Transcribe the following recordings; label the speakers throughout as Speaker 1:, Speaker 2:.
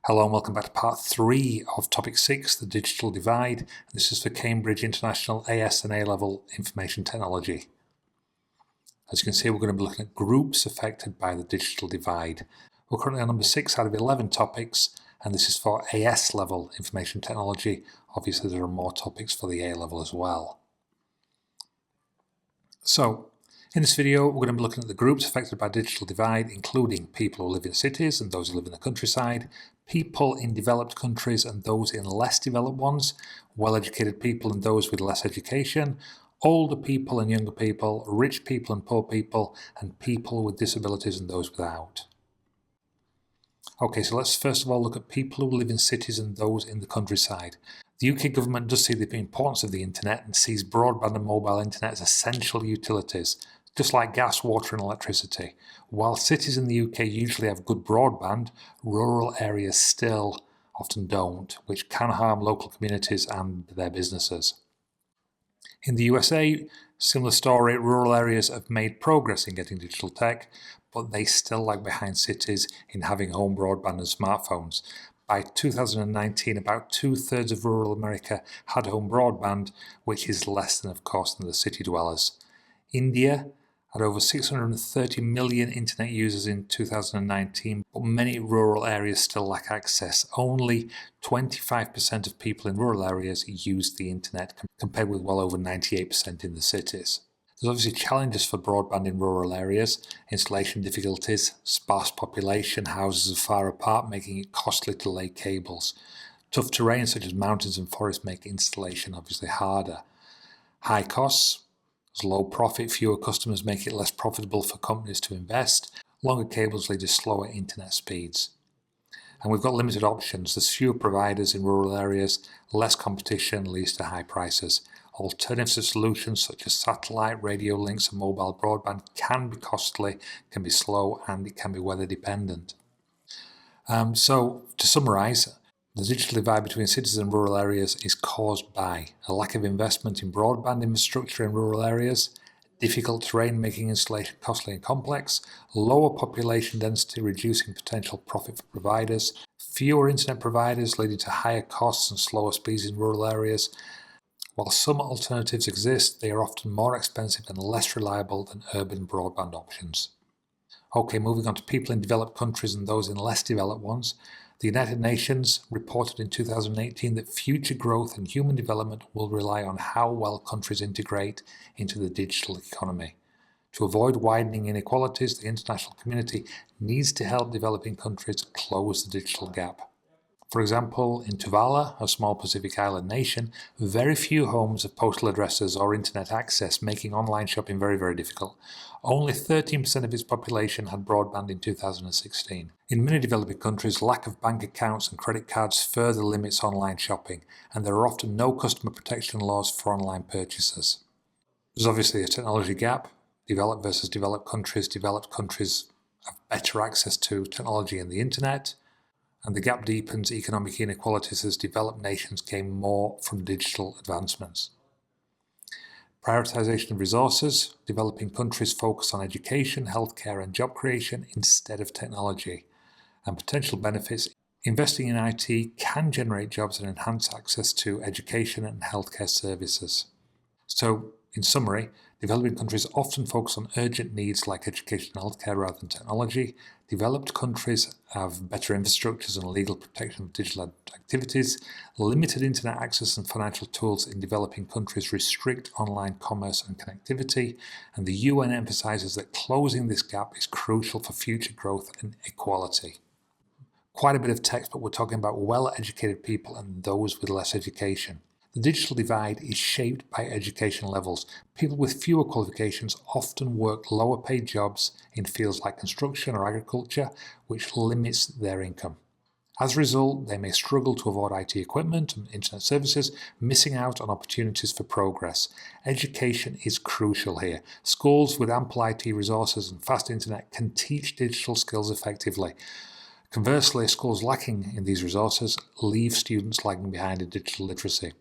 Speaker 1: Hello and welcome back to part 3 of topic 6, the digital divide. This is for Cambridge International AS and A-level information technology. As you can see, we're going to be looking at groups affected by the digital divide. We're currently on number 6 out of 11 topics, and this is for AS level information technology. Obviously there are more topics for the A level as well. So, in this video, we're going to be looking at the groups affected by digital divide, including people who live in cities and those who live in the countryside, people in developed countries and those in less developed ones, well-educated people and those with less education, older people and younger people, rich people and poor people, and people with disabilities and those without. Okay, so let's first of all look at people who live in cities and those in the countryside. The UK government does see the importance of the internet and sees broadband and mobile internet as essential utilities, just like gas, water and electricity. While cities in the UK usually have good broadband, rural areas still often don't, which can harm local communities and their businesses. In the USA, similar story, rural areas have made progress in getting digital tech, but they still lag behind cities in having home broadband and smartphones. By 2019, about 2/3 of rural America had home broadband, which is less than, of course, than the city dwellers. India had over 630 million internet users in 2019, but many rural areas still lack access. Only 25% of people in rural areas use the internet, compared with well over 98% in the cities. There's obviously challenges for broadband in rural areas: installation difficulties, sparse population, houses are far apart, making it costly to lay cables. Tough terrain such as mountains and forests make installation obviously harder. High costs. There's low profit, fewer customers make it less profitable for companies to invest. Longer cables lead to slower internet speeds. And we've got limited options. There's fewer providers in rural areas, less competition leads to high prices. Alternative solutions such as satellite, radio links and mobile broadband can be costly, can be slow, and it can be weather dependent. So to summarise, the digital divide between cities and rural areas is caused by a lack of investment in broadband infrastructure in rural areas, difficult terrain making installation costly and complex, lower population density reducing potential profit for providers, fewer internet providers leading to higher costs and slower speeds in rural areas. While some alternatives exist, they are often more expensive and less reliable than urban broadband options. Okay, moving on to people in developed countries and those in less developed ones. The United Nations reported in 2018 that future growth and human development will rely on how well countries integrate into the digital economy. To avoid widening inequalities, the international community needs to help developing countries close the digital gap. For example, in Tuvalu, a small Pacific island nation, very few homes have postal addresses or internet access, making online shopping very, very difficult. Only 13% of its population had broadband in 2016. In many developing countries, lack of bank accounts and credit cards further limits online shopping, and there are often no customer protection laws for online purchases. There's obviously a technology gap. Developed versus developed countries have better access to technology and the internet, and the gap deepens economic inequalities as developed nations gain more from digital advancements. Prioritization of resources. Developing countries focus on education, healthcare and job creation instead of technology. And potential benefits. Investing in IT can generate jobs and enhance access to education and healthcare services. So, in summary, developing countries often focus on urgent needs like education and healthcare rather than technology. Developed countries have better infrastructures and legal protection of digital activities. Limited internet access and financial tools in developing countries restrict online commerce and connectivity. And the UN emphasises that closing this gap is crucial for future growth and equality. Quite a bit of text, but we're talking about well-educated people and those with less education. The digital divide is shaped by education levels. People with fewer qualifications often work lower paid jobs in fields like construction or agriculture, which limits their income. As a result, they may struggle to afford IT equipment and internet services, missing out on opportunities for progress. Education is crucial here. Schools with ample IT resources and fast internet can teach digital skills effectively. Conversely, schools lacking in these resources leave students lagging behind in digital literacy.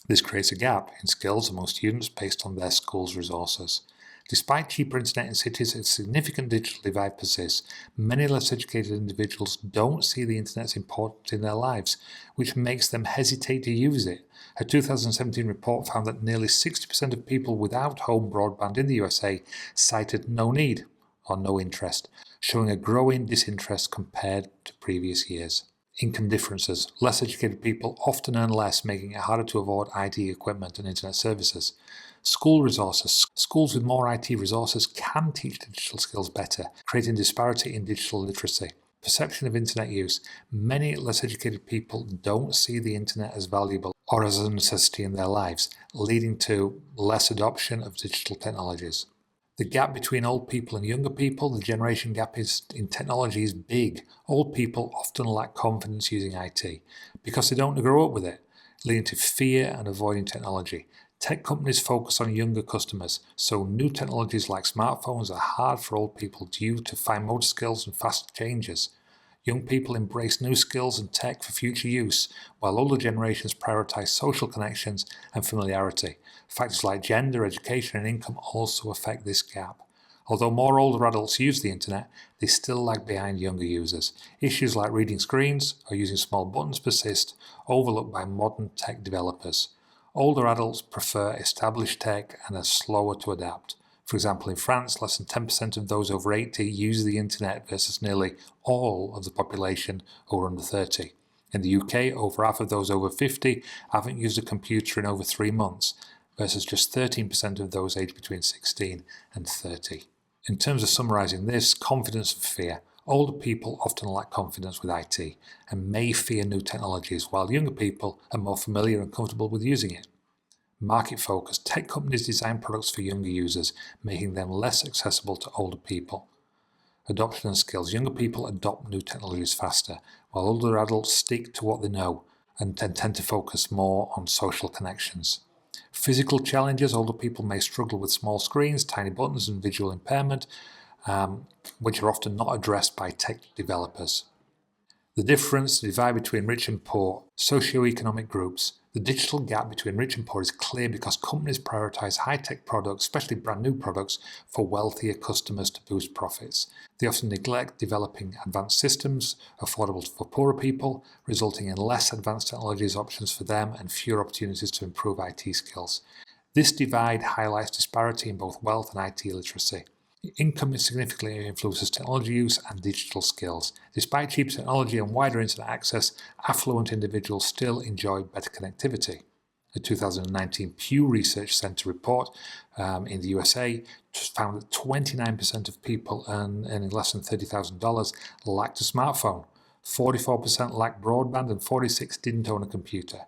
Speaker 1: This creates a gap in skills among students based on their school's resources. Despite cheaper internet in cities, a significant digital divide persists. Many less educated individuals don't see the internet as important in their lives, which makes them hesitate to use it. A 2017 report found that nearly 60% of people without home broadband in the USA cited no need or no interest, showing a growing disinterest compared to previous years. Income differences. Less educated people often earn less, making it harder to afford IT equipment and internet services. School resources. Schools with more IT resources can teach digital skills better, creating disparity in digital literacy. Perception of internet use. Many less educated people don't see the internet as valuable or as a necessity in their lives, leading to less adoption of digital technologies. The gap between old people and younger people, the generation gap in technology is big. Old people often lack confidence using IT because they don't grow up with it, leading to fear and avoiding technology. Tech companies focus on younger customers, so new technologies like smartphones are hard for old people due to fine motor skills and fast changes. Young people embrace new skills and tech for future use, while older generations prioritize social connections and familiarity. Factors like gender, education, and income also affect this gap. Although more older adults use the internet, they still lag behind younger users. Issues like reading screens or using small buttons persist, overlooked by modern tech developers. Older adults prefer established tech and are slower to adapt. For example, in France, less than 10% of those over 80 use the internet versus nearly all of the population who are under 30. In the UK, over half of those over 50 haven't used a computer in over 3 months, versus just 13% of those aged between 16 and 30. In terms of summarising this, confidence and fear. Older people often lack confidence with IT and may fear new technologies, while younger people are more familiar and comfortable with using it. Market focus. Tech companies design products for younger users, making them less accessible to older people. Adoption and skills. Younger people adopt new technologies faster, while older adults stick to what they know and tend to focus more on social connections. Physical challenges. Older people may struggle with small screens, tiny buttons, and visual impairment, which are often not addressed by tech developers. The difference, the divide between rich and poor. Socioeconomic groups. The digital gap between rich and poor is clear because companies prioritize high-tech products, especially brand new products, for wealthier customers to boost profits. They often neglect developing advanced systems affordable for poorer people, resulting in less advanced technologies options for them and fewer opportunities to improve IT skills. This divide highlights disparity in both wealth and IT literacy. Income significantly influences technology use and digital skills. Despite cheap technology and wider internet access, affluent individuals still enjoy better connectivity. A 2019 Pew Research Center report in the USA found that 29% of people earning less than $30,000 lacked a smartphone, 44% lacked broadband, and 46% didn't own a computer.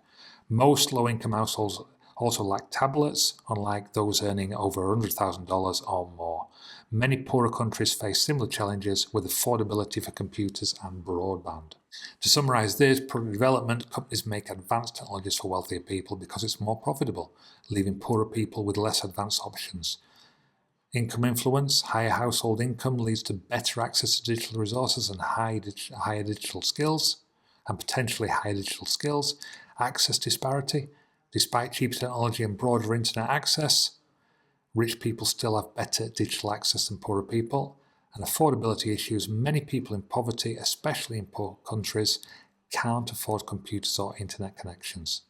Speaker 1: Most low-income households also lack tablets, unlike those earning over $100,000 or more. Many poorer countries face similar challenges with affordability for computers and broadband. To summarise this, product development companies make advanced technologies for wealthier people because it's more profitable, leaving poorer people with less advanced options. Income influence. Higher household income leads to better access to digital resources and higher digital skills, and potentially higher digital skills. Access disparity. Despite cheap technology and broader internet access, rich people still have better digital access than poorer people. And affordability issues. Many people in poverty, especially in poor countries, can't afford computers or internet connections.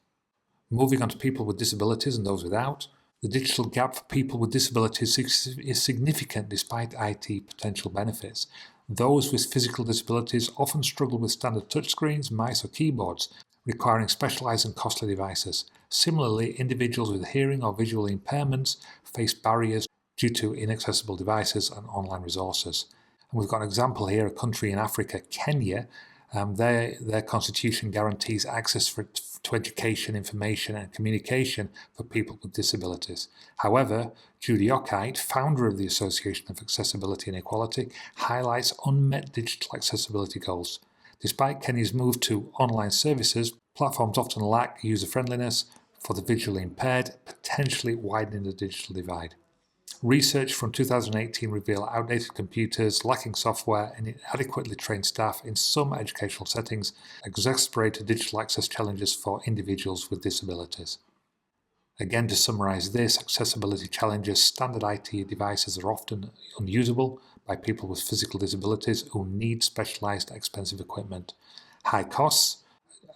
Speaker 1: Moving on to people with disabilities and those without. The digital gap for people with disabilities is significant despite IT potential benefits. Those with physical disabilities often struggle with standard touchscreens, mice or keyboards, requiring specialized and costly devices. Similarly, individuals with hearing or visual impairments face barriers due to inaccessible devices and online resources. And we've got an example here, a country in Africa, Kenya. Their constitution guarantees access to education, information and communication for people with disabilities. However, Judy Ockite, founder of the Association of Accessibility and Equality, highlights unmet digital accessibility goals. Despite Kenya's move to online services, platforms often lack user-friendliness for the visually impaired, potentially widening the digital divide. Research from 2018 revealed outdated computers, lacking software, and inadequately trained staff in some educational settings exacerbated digital access challenges for individuals with disabilities. Again, to summarise this, accessibility challenges: standard IT devices are often unusable by people with physical disabilities who need specialised expensive equipment. High costs: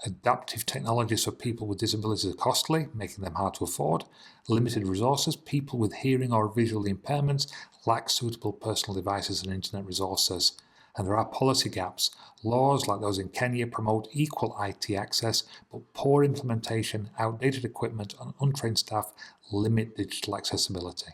Speaker 1: adaptive technologies for people with disabilities are costly, making them hard to afford. Limited resources: people with hearing or visual impairments lack suitable personal devices and internet resources. And there are policy gaps. Laws like those in Kenya promote equal IT access, but poor implementation, outdated equipment, and untrained staff limit digital accessibility.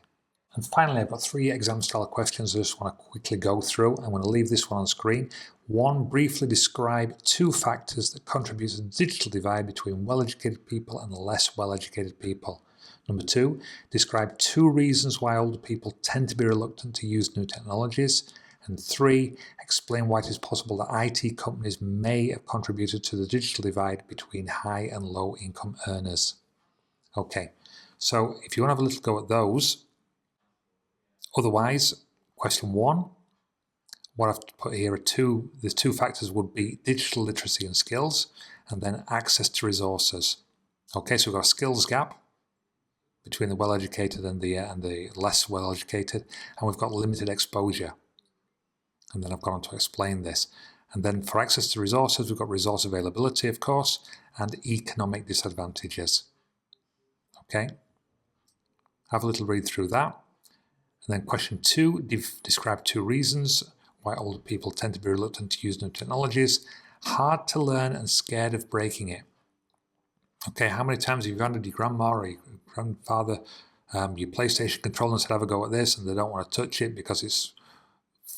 Speaker 1: And finally, I've got 3 exam-style questions I just want to quickly go through. I'm going to leave this one on screen. 1, briefly describe 2 factors that contribute to the digital divide between well-educated people and less well-educated people. Number 2, describe 2 reasons why older people tend to be reluctant to use new technologies. And 3, explain why it is possible that IT companies may have contributed to the digital divide between high and low income earners. Okay, so if you want to have a little go at those. Otherwise, question 1, what I've put here are the 2 factors would be digital literacy and skills, and then access to resources. Okay, so we've got a skills gap between the well-educated and the less well-educated, and we've got limited exposure. And then I've gone on to explain this. And then for access to resources, we've got resource availability, of course, and economic disadvantages. Okay, have a little read through that. And then question 2, describe 2 reasons why older people tend to be reluctant to use new technologies. Hard to learn and scared of breaking it. Okay, how many times have you handed your grandma or your grandfather your PlayStation controller and said, have a go at this, and they don't want to touch it because it's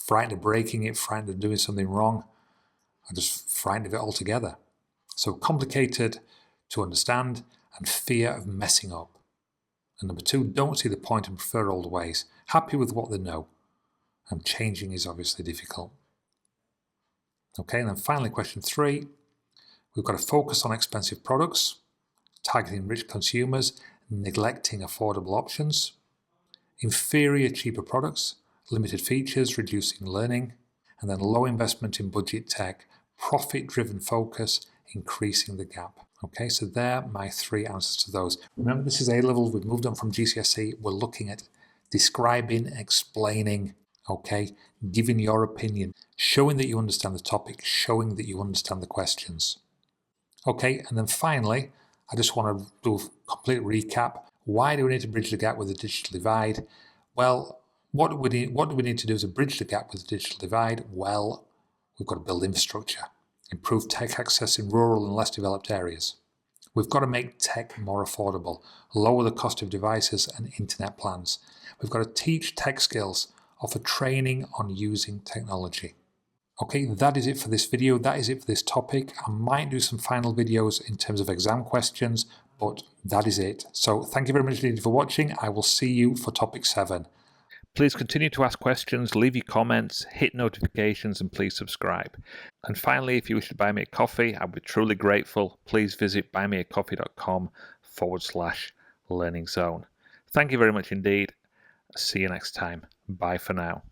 Speaker 1: frightened of breaking it, frightened of doing something wrong, or just frightened of it altogether. So complicated to understand and fear of messing up. And number 2, don't see the point and prefer old ways. Happy with what they know. And changing is obviously difficult. Okay, and then finally question 3, we've got to focus on expensive products, targeting rich consumers, neglecting affordable options, inferior cheaper products, limited features, reducing learning, and then low investment in budget tech, profit-driven focus, increasing the gap. Okay, so there are my 3 answers to those. Remember, this is A-level, we've moved on from GCSE, we're looking at describing, explaining, okay, giving your opinion, showing that you understand the topic, showing that you understand the questions. Okay, and then finally, I just want to do a complete recap. Why do we need to bridge the gap with the digital divide? Well, what do we need to do to bridge the gap with the digital divide? Well, we've got to build infrastructure, improve tech access in rural and less developed areas. We've got to make tech more affordable, lower the cost of devices and internet plans. We've got to teach tech skills, offer training on using technology. Okay, that is it for this video. That is it for this topic. I might do some final videos in terms of exam questions, but that is it. So thank you very much indeed for watching. I will see you for topic 7. Please continue to ask questions, leave your comments, hit notifications, and please subscribe. And finally, if you wish to buy me a coffee, I'd be truly grateful. Please visit buymeacoffee.com/learning zone. Thank you very much indeed. See you next time. Bye for now.